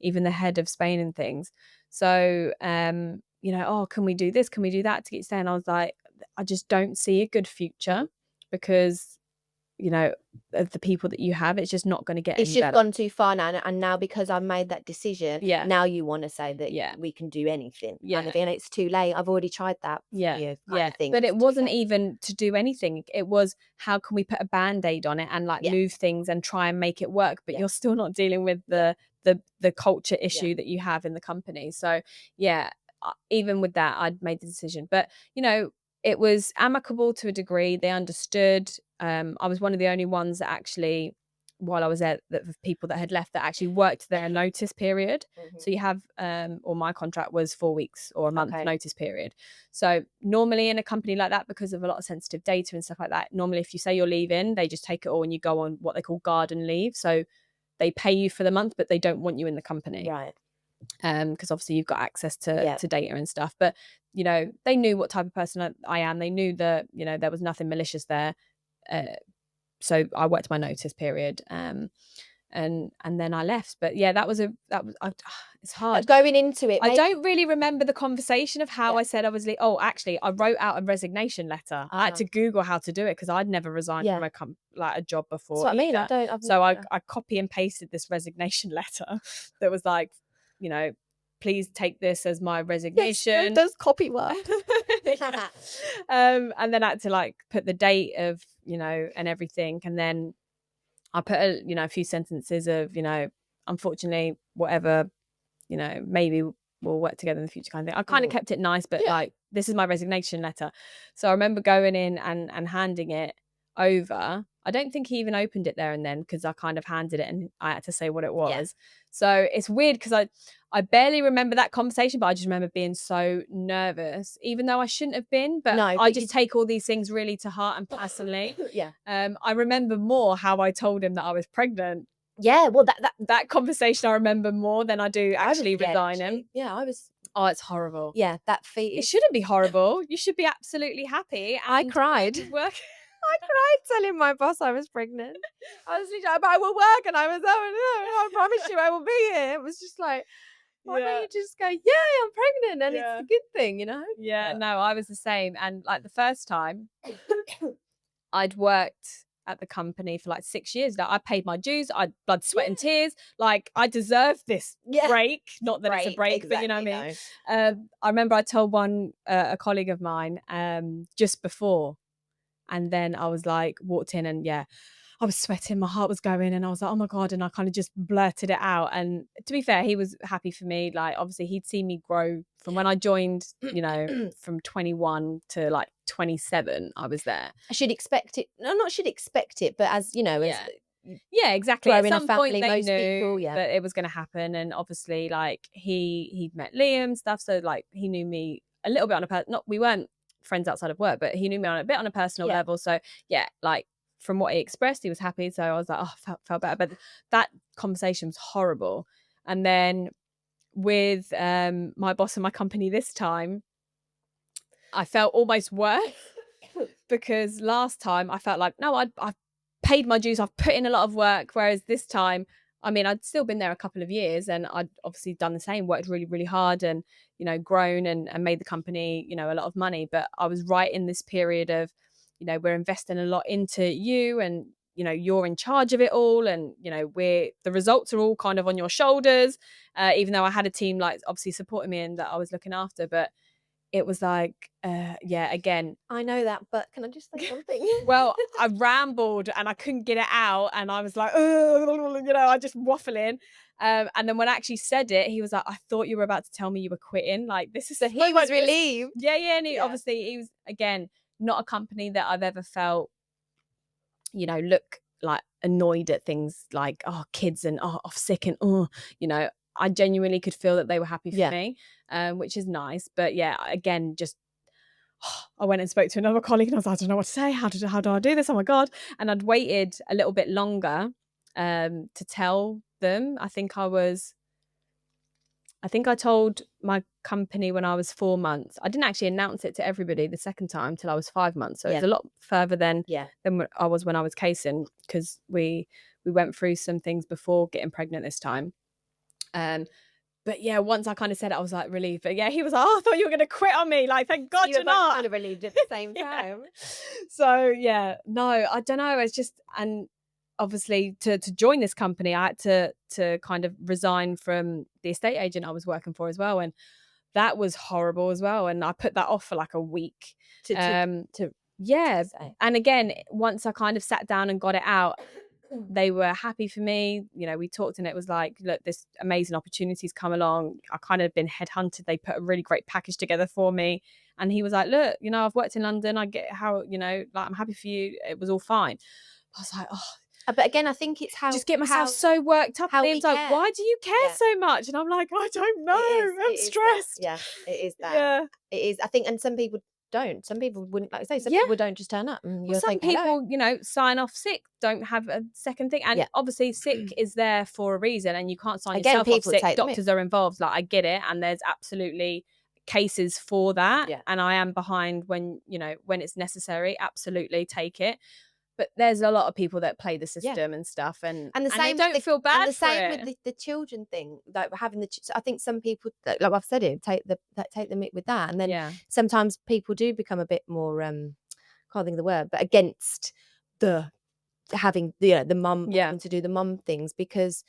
A: even the head of Spain and things. So you know, oh, can we do this? Can we do that to get you staying? I was like, I just don't see a good future because, you know, of the people that you have, it's just not going to get
B: it's
A: any
B: just
A: better.
B: gone too far now, and now because I've made that decision,
A: Yeah.
B: now you want to say that
A: Yeah.
B: we can do anything,
A: Yeah.
B: kind of thing, and it's too late. I've already tried that.
A: Yeah,
B: kind of thing.
A: But it wasn't even to do anything. It was how can we put a band-aid on it and like move things and try and make it work, but you're still not dealing with the culture issue that you have in the company. So yeah, even with that, I'd made the decision. But you know, it was amicable to a degree. They understood. I was one of the only ones that actually, while I was there, the people that had left that actually worked their notice period.
B: Mm-hmm.
A: So you have, or my contract was 4 weeks or a month notice period. So normally in a company like that, because of a lot of sensitive data and stuff like that, normally if you say you're leaving, they just take it all and you go on what they call garden leave. So they pay you for the month, but they don't want you in the company.
B: Right.
A: Because obviously you've got access to data and stuff. But, you know, they knew what type of person I am. They knew that, you know, there was nothing malicious there. So I worked my notice period. And then I left. But yeah, it's hard
B: going into it.
A: I don't really remember the conversation of how I said I was actually I wrote out a resignation letter. I had to Google how to do it because I'd never resigned from a job before.
B: That's what
A: either.
B: I mean.
A: So I copy and pasted this resignation letter that was like, you know, please take this as my resignation.
B: Yes, does copy work.
A: And then I had to like put the date of, you know, and everything, and then I put a few sentences of, you know, unfortunately, whatever, you know, maybe we'll work together in the future kind of thing. I kind of kept it nice, but like, this is my resignation letter. So I remember going in and handing it over. I don't think he even opened it there and then because I kind of handed it and I had to say what it was. Yeah. So it's weird because I barely remember that conversation, but I just remember being so nervous, even though I shouldn't have been. But I just take all these things really to heart and personally. I remember more how I told him that I was pregnant.
B: Yeah, well,
A: that conversation I remember more than I do actually resigning.
B: Yeah, I was.
A: Oh, it's horrible.
B: Yeah, that feat.
A: It shouldn't be horrible. You should be absolutely happy.
B: I cried. I cried telling my boss I was pregnant. I was like, but I will work, and I was, I promise you I will be here. It was just like, why don't you just go, yeah, I'm pregnant, and it's a good thing, you know?
A: Yeah, no, I was the same. And like the first time I'd worked at the company for like 6 years now. I paid my dues. I blood, sweat and tears. Like I deserve this break. Not that it's a break, exactly, but you know what I mean? I remember I told a colleague of mine just before, and then I was like, walked in and I was sweating, my heart was going, and I was like, oh my God. And I kind of just blurted it out. And to be fair, he was happy for me. Like, obviously he'd seen me grow from when I joined, you know, from 21 to like 27, I was there.
B: I should expect it. No, not should expect it, but as, you know, as
A: exactly. At some
B: family,
A: point they knew that it was going to happen. And obviously like he'd met Liam and stuff. So like he knew me a little bit on we weren't friends outside of work, but he knew me on a personal level. So like from what he expressed, he was happy. So I was like, oh, felt better. But that conversation was horrible. And then with my boss and my company this time, I felt almost worse because last time I felt like, no, I've paid my dues, I've put in a lot of work. Whereas this time, I mean, I'd still been there a couple of years and I'd obviously done the same, worked really, really hard and, you know, grown and made the company, you know, a lot of money. But I was right in this period of, you know, we're investing a lot into you and, you know, you're in charge of it all. And, you know, the results are all kind of on your shoulders, even though I had a team like obviously supporting me and that I was looking after. But it was like, again.
B: I know that, but can I just say something?
A: Well, I rambled and I couldn't get it out. And I was like, you know, I just waffling. And then when I actually said it, he was like, I thought you were about to tell me you were quitting. Like, this is...
B: So he was relieved.
A: Yeah. And obviously he was, again, not a company that I've ever felt, you know, look like annoyed at things like, oh, kids and off sick and you know, I genuinely could feel that they were happy for me, which is nice. But yeah, again, just I went and spoke to another colleague and I was like, I don't know what to say. How do I do this? Oh my God. And I'd waited a little bit longer to tell them. I think I told my company when I was 4 months. I didn't actually announce it to everybody the second time till I was 5 months. So it's a lot further than I was when I was casing, because we went through some things before getting pregnant this time. But yeah, once I kind of said it, I was like relieved. But yeah, he was like, oh, I thought you were going to quit on me. Like, thank God you're not.
B: Kind of relieved at the same time.
A: So yeah, no, I don't know. It's just, and obviously to join this company, I had to kind of resign from the estate agent I was working for as well. And that was horrible as well. And I put that off for like a week. And again, once I kind of sat down and got it out, they were happy for me. You know, we talked and it was like, look, this amazing opportunity's come along. I kind of been headhunted. They put a really great package together for me. And he was like, look, you know, I've worked in London. I get how, you know, like, I'm happy for you. It was all fine. I was like, oh.
B: But again, I think it's how...
A: Just get myself so worked up. And he was like, why do you care so much? And I'm like, I don't know. I'm stressed.
B: Yeah, it is that. Yeah. It is. I think, and some people don't. Some people wouldn't, like I say, some people don't just turn up. And you'll
A: some people, you know, sign off sick, don't have a second thing. And obviously sick is there for a reason, and you can't sign yourself off sick. Doctors are involved. Like, I get it. And there's absolutely cases for that. Yeah. And I am behind when, you know, when it's necessary, absolutely take it. But there's a lot of people that play the system and stuff, and the same, they don't feel bad.
B: And the same with the children thing, like having I think some people, like I've said it, take the mick with that, and then sometimes people do become a bit more can't think of the word, but against the having the mum having to do the mum things because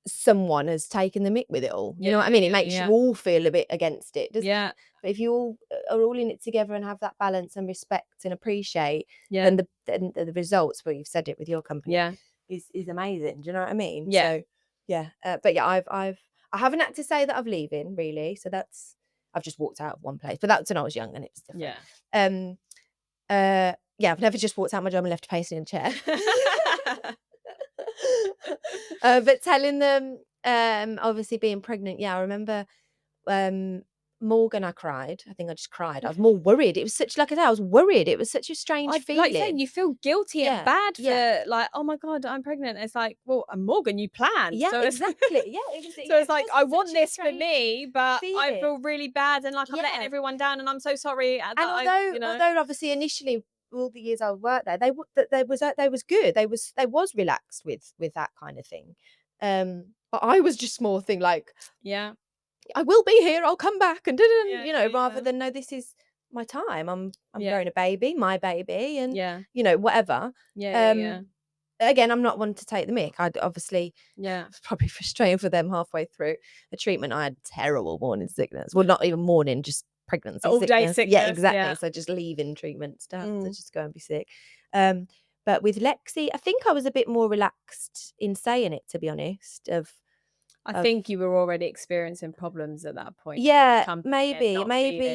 B: someone has taken the mick with it all. You know what I mean? It makes you all feel a bit against it. But if you all are all in it together and have that balance and respect and appreciate, then the results, where you've said it with your company, is amazing. Do you know what I mean? So but yeah, I haven't had to say that I'm leaving really. So I've just walked out of one place, but that's when I was young and it's different. I've never just walked out my job and left pacing in a chair. But telling them, obviously being pregnant, I remember Morgan, I cried. I think I just cried. I was more worried. It was such, like I said, I was worried. It was such a strange feeling.
A: Like saying, you feel guilty and bad for like, oh my God, I'm pregnant. It's like, well, Morgan, you planned.
B: Yeah, so exactly.
A: So it's like, I want this for me, but I feel really bad and like I'm letting everyone down, and I'm so sorry.
B: And although obviously initially, all the years I worked there, they was good. They was relaxed with that kind of thing. But I was just more thing like, I will be here. I'll come back, and rather than no, this is my time. I'm growing a baby, my baby, and you know, whatever. Again, I'm not one to take the mick. I'd obviously, it's probably frustrating for them halfway through the treatment. I had terrible morning sickness. Well, not even morning, just pregnancy
A: all day sickness.
B: Yeah, exactly. So just leaving treatment stuff to just go and be sick. But with Lexi, I think I was a bit more relaxed in saying it, to be honest.
A: I think you were already experiencing problems at that point.
B: Yeah, maybe.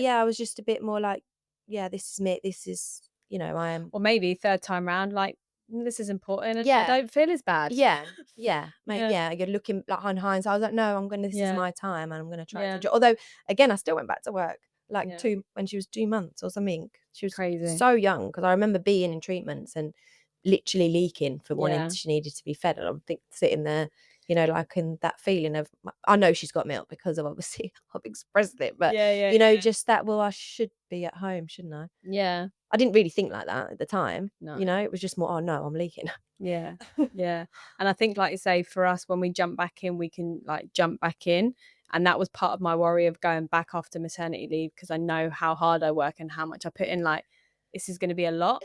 B: Yeah, I was just a bit more like, this is me. This is, you know, I am.
A: Or maybe third time round, like, this is important. And I don't feel as bad.
B: Yeah. You're looking like on hindsight. I was like, no, this is my time, and I'm going to try to. Although, again, I still went back to work like when she was 2 months or something. She was
A: crazy,
B: so young, because I remember being in treatments and literally leaking for wanting she needed to be fed, and I'm sitting there, you know, like in that feeling of, I know she's got milk because of obviously I've expressed it, but just that, well, I should be at home, shouldn't I?
A: Yeah.
B: I didn't really think like that at the time. No. You know, it was just more, oh no, I'm leaking.
A: Yeah. And I think, like you say, for us, when we jump back in, we can like jump back in. And that was part of my worry of going back after maternity leave, because I know how hard I work and how much I put in. Like, this is going to be a lot.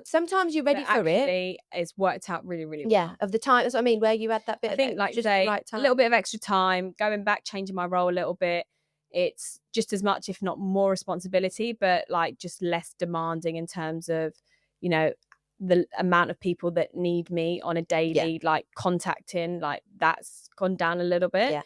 B: Sometimes you're ready for it.
A: It's worked out really, really well.
B: Yeah, of the time. That's what I mean, where you had that bit
A: I think, like you say, right time. A little bit of extra time, going back, changing my role a little bit. It's just as much, if not more, responsibility, but like just less demanding in terms of, you know, the amount of people that need me on a daily, like contacting, like that's gone down a little bit.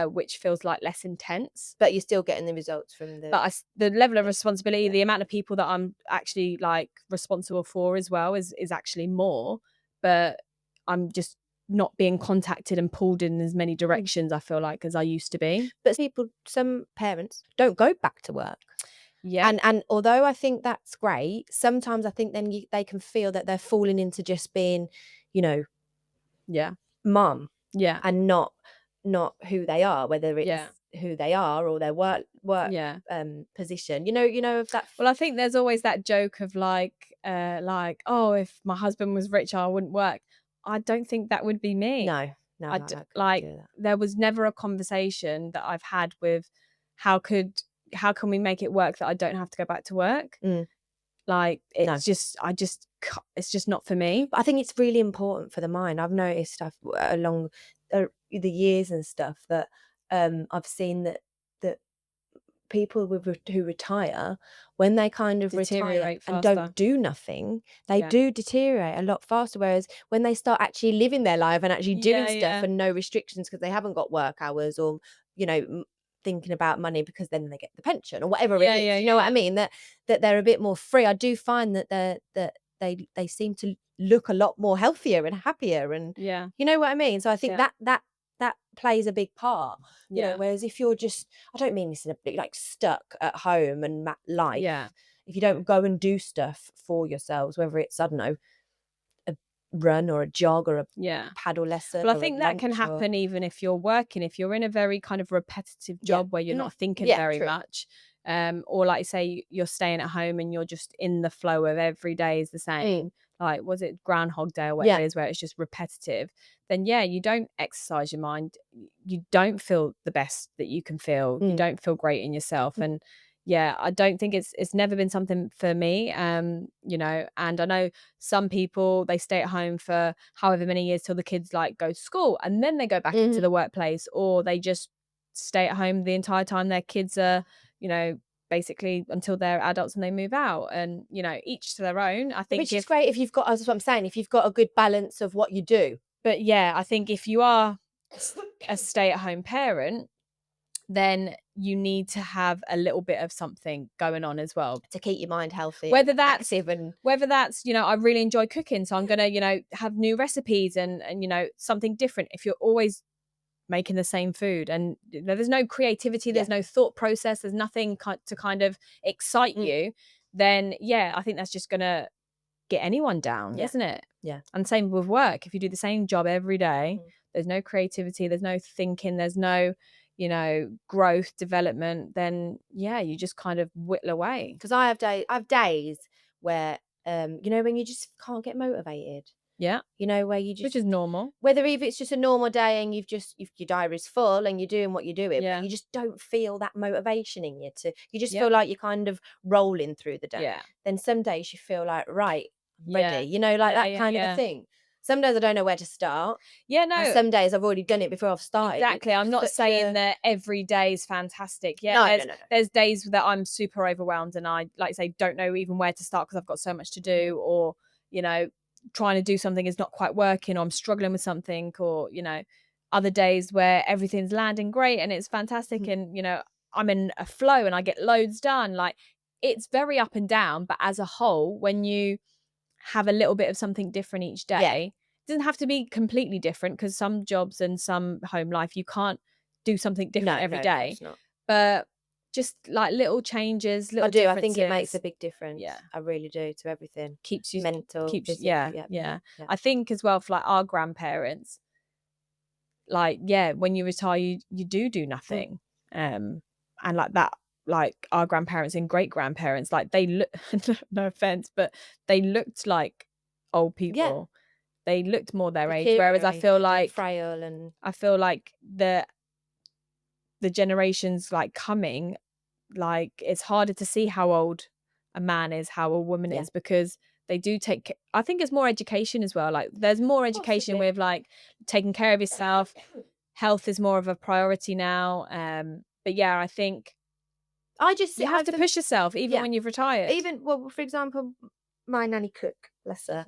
A: which feels like less intense.
B: But you're still getting the results from the.
A: But the level of responsibility, the amount of people that I'm actually like responsible for as well is actually more. But I'm just not being contacted and pulled in as many directions, I feel like, as I used to be.
B: But some parents don't go back to work.
A: Yeah.
B: And although I think that's great, sometimes I think then they can feel that they're falling into just being, mum.
A: Yeah.
B: And not who they are, whether it's who they are or their work position. You know of that.
A: Well, I think there's always that joke of like, oh, if my husband was rich, I wouldn't work. I don't think that would be me.
B: No, I
A: like
B: do that.
A: There was never a conversation that I've had with how can we make it work that I don't have to go back to work. Like it's just it's just not for me.
B: But I think it's really important for the mind. I've noticed along the years and stuff that I've seen that people who retire, when they kind of retire and don't do nothing, they do deteriorate a lot faster. Whereas when they start actually living their life and actually doing stuff and no restrictions because they haven't got work hours or thinking about money because then they get the pension or whatever it is. You know what I mean? That they're a bit more free. I do find that they seem to look a lot more healthier and happier, and you know what I mean. So I think that plays a big part. You know, whereas if you're just, I don't mean this in a bit like stuck at home and life.
A: Yeah.
B: If you don't go and do stuff for yourselves, whether it's, I don't know, a run or a jog or a paddle lesson.
A: Well, I think that can happen even if you're working, if you're in a very kind of repetitive job where you're not thinking very much. Or like say you're staying at home and you're just in the flow of every day is the same. Like, was it Groundhog Day or whatever it is, where it's just repetitive, then you don't exercise your mind. You don't feel the best that you can feel. You don't feel great in yourself. And I don't think it's never been something for me. And I know some people, they stay at home for however many years till the kids like go to school and then they go back into the workplace, or they just stay at home the entire time their kids are, basically until they're adults and they move out. And each to their own. I think
B: which is great if you've got, that's what I'm saying, if you've got a good balance of what you do.
A: But I think if you are a stay-at-home parent, then you need to have a little bit of something going on as well
B: to keep your mind healthy,
A: whether that's
B: active, and
A: whether that's I really enjoy cooking, so I'm gonna have new recipes and something different. If you're always making the same food and there's no creativity, there's no thought process, there's nothing to kind of excite you, then I think that's just gonna get anyone down, isn't it? And same with work. If you do the same job every day, there's no creativity, there's no thinking, there's no growth, development, then you just kind of whittle away.
B: Because I have days where when you just can't get motivated. Where you just,
A: which is normal.
B: Whether if it's just a normal day and your diary's full and you're doing what you're doing, but you just don't feel that motivation in you you just feel like you're kind of rolling through the day. Then some days you feel like, right, I'm ready, that kind of a thing. Some days I don't know where to start. And some days I've already done it before I've started.
A: Exactly. I'm not saying that every day is fantastic.
B: No.
A: There's days that I'm super overwhelmed and I, like I say, don't know even where to start because I've got so much to do, or, trying to do something is not quite working, or I'm struggling with something, or, other days where everything's landing great and it's fantastic and, I'm in a flow and I get loads done. Like, it's very up and down, but as a whole, when you have a little bit of something different each day, it doesn't have to be completely different, because some jobs and some home life you can't do something different every day.
B: Of course not.
A: But just like little changes, little differences.
B: I think it makes a big difference. I really do, to everything.
A: Keeps you
B: mental, physical,
A: I think as well for like our grandparents, like when you retire you do nothing. And like that, like our grandparents and great grandparents, like they look no offense, but they looked like old people. They looked more their age, whereas I feel like
B: frail, and
A: I feel like the generations like coming, like it's harder to see how old a man is, how a woman is, because they do take, I think it's more education as well. Like there's more education with like taking care of yourself. Health is more of a priority now. But I think you have to push yourself even when you've retired.
B: Even, well, for example, my nanny cook, bless her.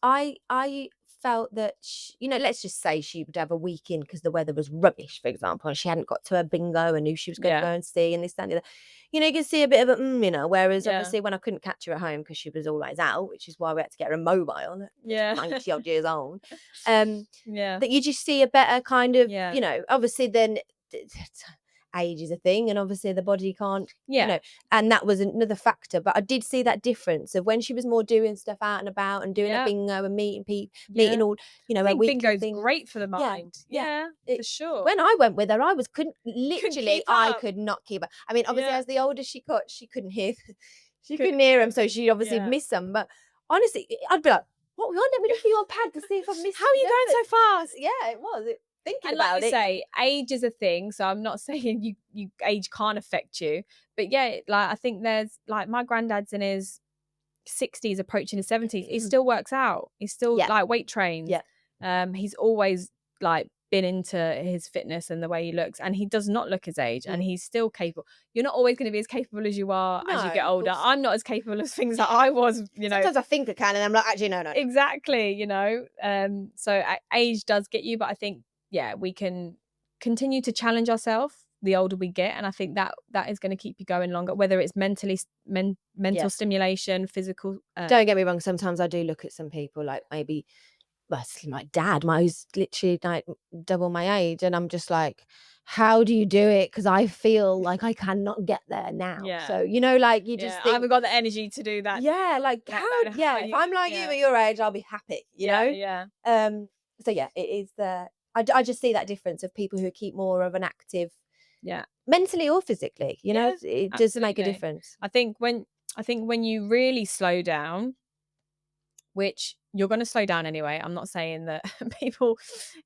B: I felt that, let's just say she would have a week in because the weather was rubbish, for example, and she hadn't got to her bingo and who she was going to go and see and this, that, and the other. You can see a bit of a, whereas obviously when I couldn't catch her at home because she was always out, which is why we had to get her a mobile, 90 odd years old, that you just see a better kind of, obviously then age is a thing, and obviously the body can't, and that was another factor. But I did see that difference of when she was more doing stuff out and about and doing a bingo and meeting people, meeting all, a weekly
A: bingo's
B: thing.
A: great for the mind. For sure.
B: When I went with her, I could not keep up. I mean, obviously as the older she got, she couldn't hear. She couldn't hear them, so she obviously missed them. But honestly, I'd be like, "What? Let me look at your pad to see if I missed."
A: How are you going so fast?
B: Yeah, it was. Thinking
A: and
B: about
A: like you say, age is a thing, so I'm not saying you age can't affect you, but like I think there's like my granddad's in his 60s approaching his 70s, he still works out, he's still like weight trains, he's always like been into his fitness and the way he looks, and he does not look his age, and he's still capable. You're not always going to be as capable as you are as you get older. I'm not as capable as things that I was,
B: sometimes I think I can and I'm like, actually no.
A: Exactly, so age does get you, but I think we can continue to challenge ourselves the older we get, and I think that is going to keep you going longer, whether it's mental stimulation, physical.
B: Don't get me wrong, sometimes I do look at some people like maybe my dad, who's literally like double my age, and I'm just like, how do you do it? Because I feel like I cannot get there now. So like you just think,
A: I haven't got the energy to do that.
B: Like how if I'm like you at your age, I'll be happy, so it is I just see that difference of people who keep more of an active, mentally or physically, it does make a difference.
A: I think when you really slow down, which you're going to slow down anyway. I'm not saying that people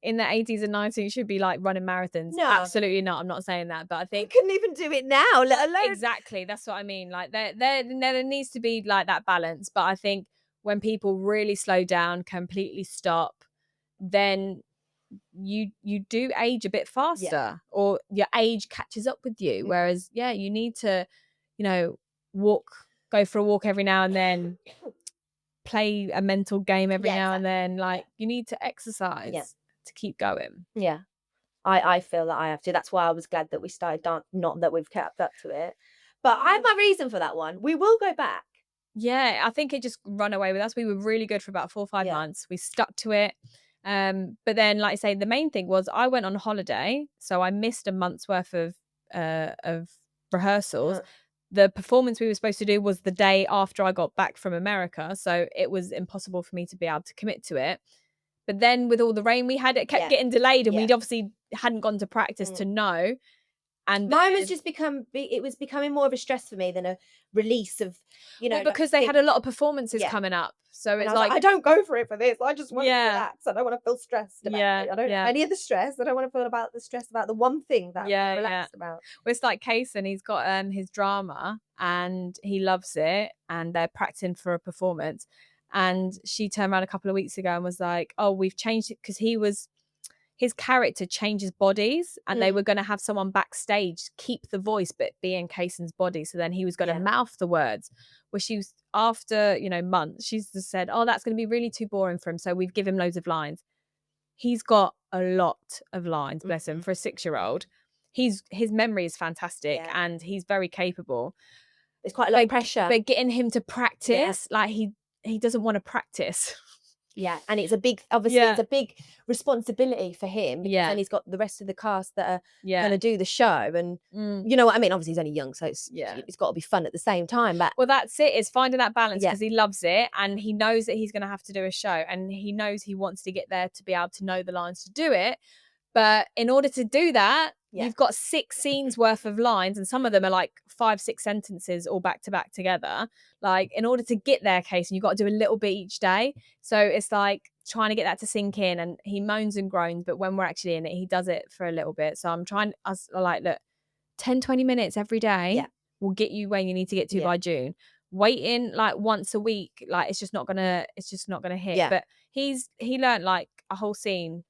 A: in their 80s and 90s should be like running marathons. No, absolutely not. I'm not saying that, but I think
B: you couldn't even do it now, let alone.
A: Exactly, that's what I mean. Like there needs to be like that balance. But I think when people really slow down, completely stop, then you do age a bit faster, or your age catches up with you. Whereas you need to go for a walk every now and then, play a mental game every now and then, like you need to exercise to keep going.
B: I feel that I have to. That's why I was glad that we started not that we've kept up to it, but I have my reason for that one. We will go back.
A: I think it just run away with us. We were really good for about 4 or 5 months. We stuck to it. But then, like I say, the main thing was I went on holiday, so I missed a month's worth of rehearsals. The performance we were supposed to do was the day after I got back from America, so it was impossible for me to be able to commit to it. But then with all the rain we had, it kept getting delayed, and we obviously hadn't gone to practice to know. And
B: mine was just becoming more of a stress for me than a release of,
A: because they had a lot of performances coming up. So it's like,
B: I don't go for it for this. I just want to relax. I don't want to feel stressed about it. I don't any of the stress. I don't want to feel about the stress about the one thing that I'm relaxed about.
A: Well, it's like Kason, he's got his drama and he loves it, and they're practicing for a performance. And she turned around a couple of weeks ago and was like, oh, we've changed it, because his character changes bodies, and they were going to have someone backstage keep the voice but be in Kason's body, so then he was going to mouth the words. Well, she was, after months, she's just said, oh, that's going to be really too boring for him, so we've given him loads of lines. He's got a lot of lines, bless him, for a 6-year-old. His memory is fantastic, and he's very capable.
B: It's quite a lot of pressure,
A: but getting him to practice, like he doesn't want to practice.
B: And it's a big, obviously it's a big responsibility for him, because then he's got the rest of the cast that are going to do the show, and you know what I mean, obviously he's only young, so it's got to be fun at the same time. But
A: that's it, is finding that balance, because he loves it, and he knows that he's going to have to do a show, and he knows he wants to get there to be able to know the lines to do it. But in order to do that, you've got 6 scenes worth of lines, and some of them are like 5-6 sentences all back to back together. Like, in order to get there, Case, and you've got to do a little bit each day. So it's like trying to get that to sink in, and he moans and groans, but when we're actually in it, he does it for a little bit. So I was like, look, 10-20 minutes every day will get you where you need to get to by June. Waiting like once a week, like it's just not gonna hit. But he learned like a whole scene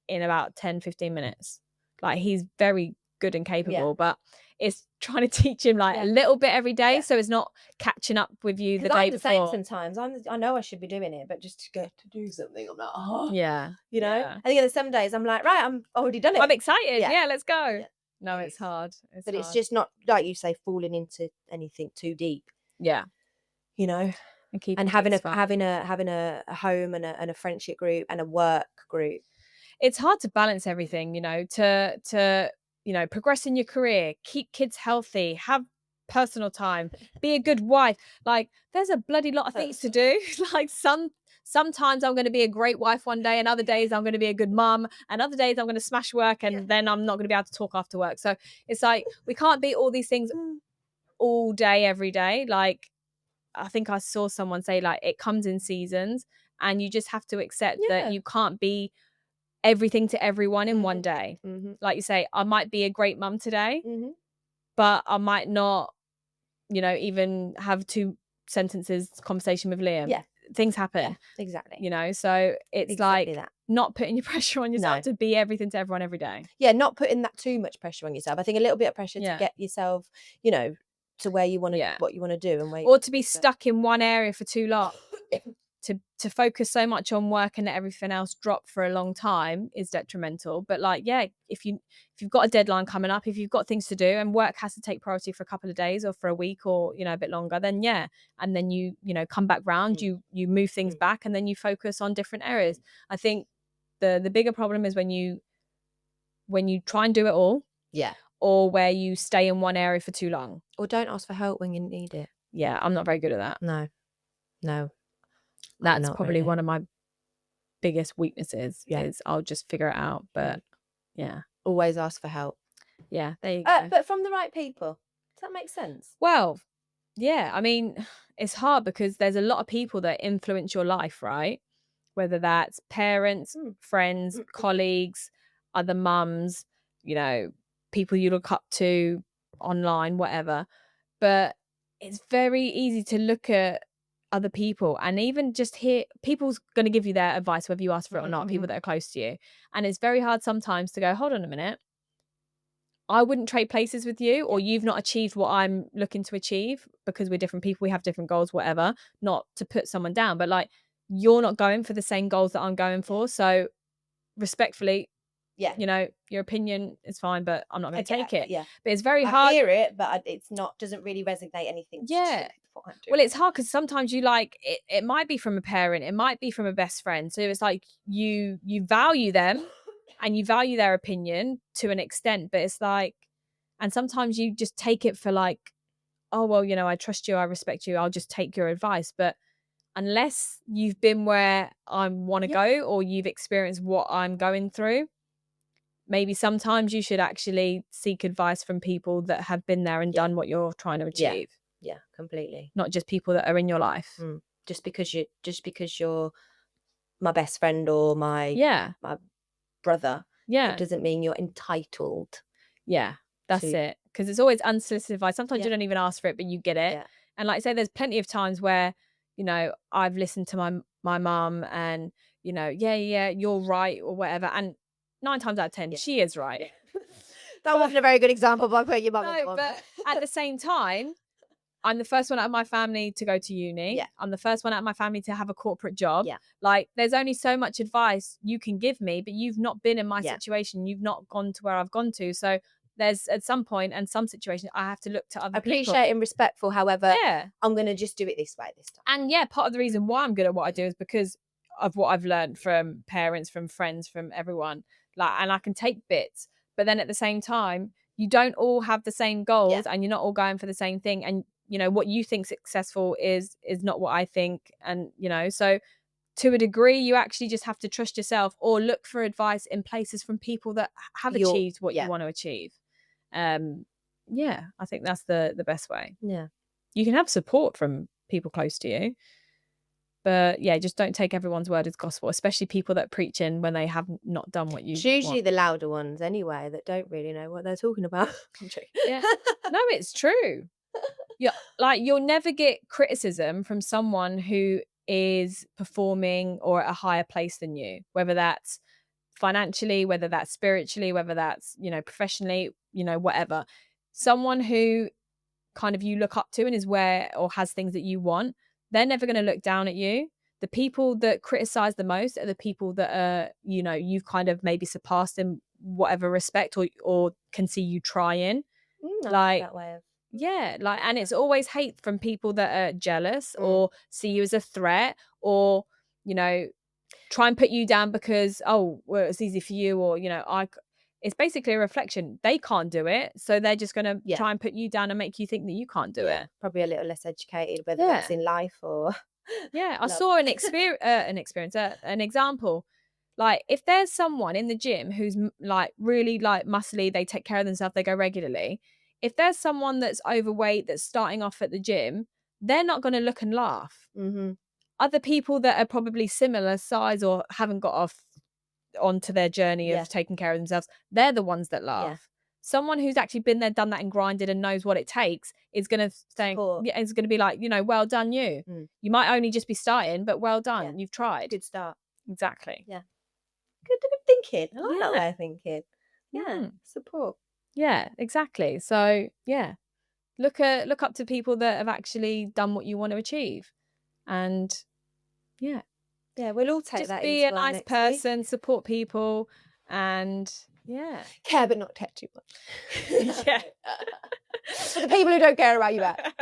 A: in about 10-15 minutes. Like, he's very good and capable, but it's trying to teach him like a little bit every day, so it's not catching up with you the day before.
B: I'm the same sometimes. I know I should be doing it, but just to go to do something, I'm like, oh, you know. I think there's some days I'm like, right, I'm already done it.
A: I'm excited. Yeah, let's go. No, it's hard.
B: It's just not, like you say, falling into anything too deep.
A: Yeah,
B: you know, and having a home and a friendship group and a work group.
A: It's hard to balance everything, you know, to you know, progress in your career, keep kids healthy, have personal time, be a good wife. Like, there's a bloody lot of things to do. Like, sometimes I'm going to be a great wife one day, and other days I'm going to be a good mum, and other days I'm going to smash work, and then I'm not going to be able to talk after work. So it's like, we can't be all these things all day, every day. Like, I think I saw someone say, like, it comes in seasons, and you just have to accept that you can't be everything to everyone in one day. Like you say, I might be a great mum today, but I might not, you know, even have 2 sentences conversation with Liam. Things happen.
B: Exactly.
A: You know, so it's like not putting your pressure on yourself to be everything to everyone every day.
B: Not putting that too much pressure on yourself. I think a little bit of pressure to get yourself, you know, to where you want to, what you want to do, and where,
A: or to be stuck in one area for too long. To focus so much on work and let everything else drop for a long time is detrimental. But like, if you've got a deadline coming up, if you've got things to do, and work has to take priority for a couple of days or for a week or, you know, a bit longer, then and then you know, come back round, you move things back, and then you focus on different areas. I think the bigger problem is when you try and do it all, or where you stay in one area for too long,
B: or don't ask for help when you need it.
A: I'm not very good at that.
B: No,
A: that's probably one of my biggest weaknesses. Is I'll just figure it out. But
B: always ask for help.
A: There you go.
B: But from the right people. Does that make sense?
A: Well, I mean, it's hard because there's a lot of people that influence your life, right? Whether that's parents, friends, colleagues, other mums, you know, people you look up to online, whatever. But it's very easy to look at other people and even just hear people's going to give you their advice, whether you ask for it or not, people that are close to you. And it's very hard sometimes to go, hold on a minute, I wouldn't trade places with you, or you've not achieved what I'm looking to achieve, because we're different people, we have different goals, whatever. Not to put someone down, but like, you're not going for the same goals that I'm going for. So respectfully, you know, your opinion is fine, but I'm not going to take it. But it's very hard.
B: I hear it, but it's not, doesn't really resonate anything.
A: Well, it's hard because sometimes you like it might be from a parent, it might be from a best friend. So it's like you value them and you value their opinion to an extent, but it's like, and sometimes you just take it for like, oh, well, you know, I trust you, I respect you, I'll just take your advice. But unless you've been where I want to go, or you've experienced what I'm going through, maybe sometimes you should actually seek advice from people that have been there and done what you're trying to achieve.
B: Yeah, completely.
A: Not just people that are in your life.
B: Just because you're my best friend or my brother, it doesn't mean you're entitled.
A: That's it. Because it's always unsolicited advice. Sometimes you don't even ask for it, but you get it. And like I say, there's plenty of times where, you know, I've listened to my mum and, you know, you're right or whatever. And 9 times out of 10, she is right.
B: That wasn't a very good example by putting your mum
A: on. But at the same time, I'm the first one out of my family to go to uni. I'm the first one out of my family to have a corporate job. Like, there's only so much advice you can give me, but you've not been in my situation. You've not gone to where I've gone to. So there's, at some point and some situations, I have to look to other people.
B: Appreciate and respectful. However, I'm going to just do it this way this time.
A: And part of the reason why I'm good at what I do is because of what I've learned from parents, from friends, from everyone. Like, and I can take bits, but then at the same time, you don't all have the same goals and you're not all going for the same thing. And you know, what you think successful is not what I think. And, you know, so to a degree, you actually just have to trust yourself or look for advice in places from people that have achieved what you want to achieve. I think that's the best way. You can have support from people close to you, but just don't take everyone's word as gospel, especially people that preach in when they have not done what you
B: It's usually the louder ones anyway that don't really know what they're talking about.
A: No, it's true. You'll never get criticism from someone who is performing or at a higher place than you, whether that's financially, whether that's spiritually, whether that's, you know, professionally, you know, whatever. Someone who kind of you look up to and is where or has things that you want, they're never going to look down at you. The people that criticize the most are the people that are, you know, you've kind of maybe surpassed in whatever respect, or can see you trying.
B: Like that way of,
A: yeah, like, and it's always hate from people that are jealous or see you as a threat, or, you know, try and put you down because, oh, well, it's easy for you, or, you know, it's basically a reflection. They can't do it, so they're just going to try and put you down and make you think that you can't do it.
B: Probably a little less educated, whether that's in life or
A: I saw an example. Like, if there's someone in the gym who's like really like muscly, they take care of themselves, they go regularly. If there's someone that's overweight that's starting off at the gym, they're not going to look and laugh. Other people that are probably similar size or haven't got off onto their journey of taking care of themselves, they're the ones that laugh. Someone who's actually been there, done that, and grinded and knows what it takes is going to say, is going to be like, you know, well done, you. You might only just be starting, but well done, you've tried.
B: Good start.
A: Exactly.
B: Yeah. Good thinking. I like that way of thinking. Yeah. Support.
A: Yeah, exactly. So look up to people that have actually done what you want to achieve, and
B: we'll all take
A: just
B: that.
A: Be a nice person, support people, and
B: care but not care too much.
A: For
B: the people who don't care about you back.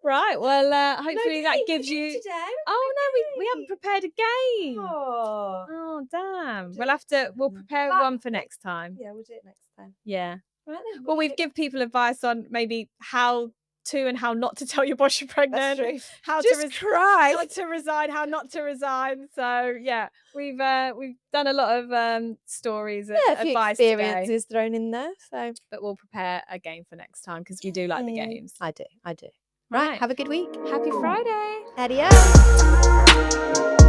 A: Right. Well, hopefully that gives you.
B: Today.
A: Oh no, we haven't prepared a game. Oh damn. We'll prepare one for next time.
B: Yeah, we'll do it next time.
A: Yeah.
B: Right then.
A: Well, we've give people advice on maybe how to and how not to tell your boss you're pregnant.
B: That's true.
A: How
B: try.
A: How to resign, how not to resign. So we've done a lot of stories and advice today.
B: Experiences thrown in there. So,
A: but we'll prepare a game for next time because we do like the games.
B: I do. Right. Have a good week.
A: Happy Friday.
B: Adios.